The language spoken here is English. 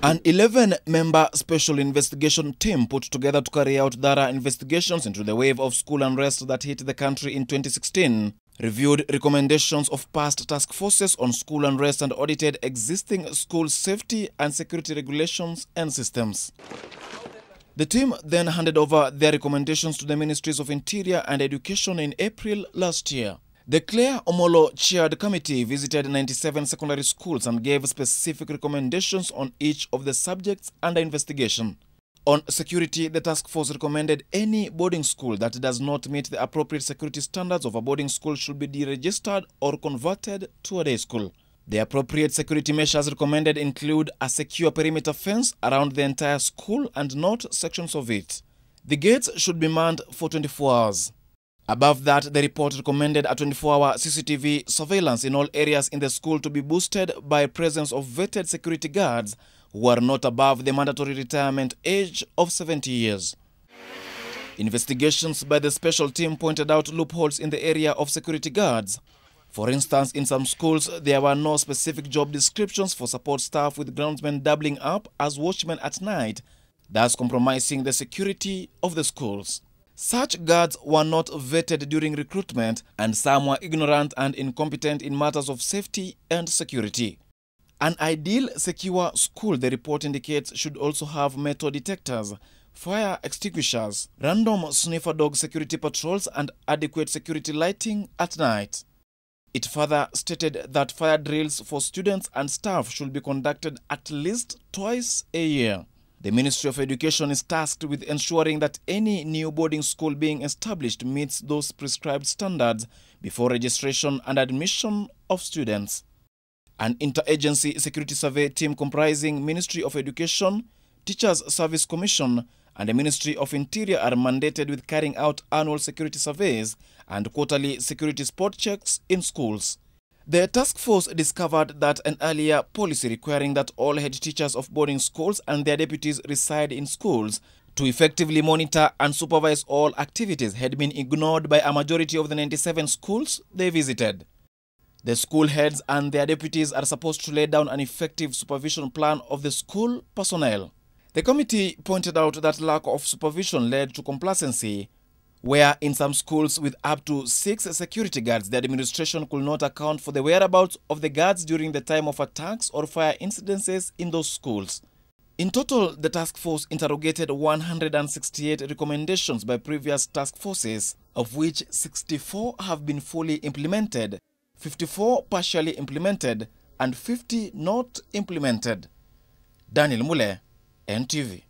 An 11-member special investigation team put together to carry out thorough investigations into the wave of school unrest that hit the country in 2016, reviewed recommendations of past task forces on school unrest and audited existing school safety and security regulations and systems. The team then handed over their recommendations to the Ministries of Interior and Education in April last year. The Claire Omolo-chaired committee visited 97 secondary schools and gave specific recommendations on each of the subjects under investigation. On security, the task force recommended any boarding school that does not meet the appropriate security standards of a boarding school should be deregistered or converted to a day school. The appropriate security measures recommended include a secure perimeter fence around the entire school and not sections of it. The gates should be manned for 24 hours. Above that, the report recommended a 24-hour CCTV surveillance in all areas in the school to be boosted by presence of vetted security guards who are not above the mandatory retirement age of 70 years. Investigations by the special team pointed out loopholes in the area of security guards. For instance, in some schools, there were no specific job descriptions for support staff, with groundsmen doubling up as watchmen at night, thus compromising the security of the schools. Such guards were not vetted during recruitment, and some were ignorant and incompetent in matters of safety and security. An ideal secure school, the report indicates, should also have metal detectors, fire extinguishers, random sniffer dog security patrols, and adequate security lighting at night. It further stated that fire drills for students and staff should be conducted at least twice a year. The Ministry of Education is tasked with ensuring that any new boarding school being established meets those prescribed standards before registration and admission of students. An interagency security survey team comprising Ministry of Education, Teachers Service Commission, and the Ministry of Interior are mandated with carrying out annual security surveys and quarterly security spot checks in schools. The task force discovered that an earlier policy requiring that all head teachers of boarding schools and their deputies reside in schools to effectively monitor and supervise all activities had been ignored by a majority of the 97 schools they visited. The school heads and their deputies are supposed to lay down an effective supervision plan of the school personnel. The committee pointed out that lack of supervision led to complacency, where in some schools with up to 6 security guards, the administration could not account for the whereabouts of the guards during the time of attacks or fire incidences in those schools. In total, the task force interrogated 168 recommendations by previous task forces, of which 64 have been fully implemented, 54 partially implemented, and 50 not implemented. Daniel Mule, NTV.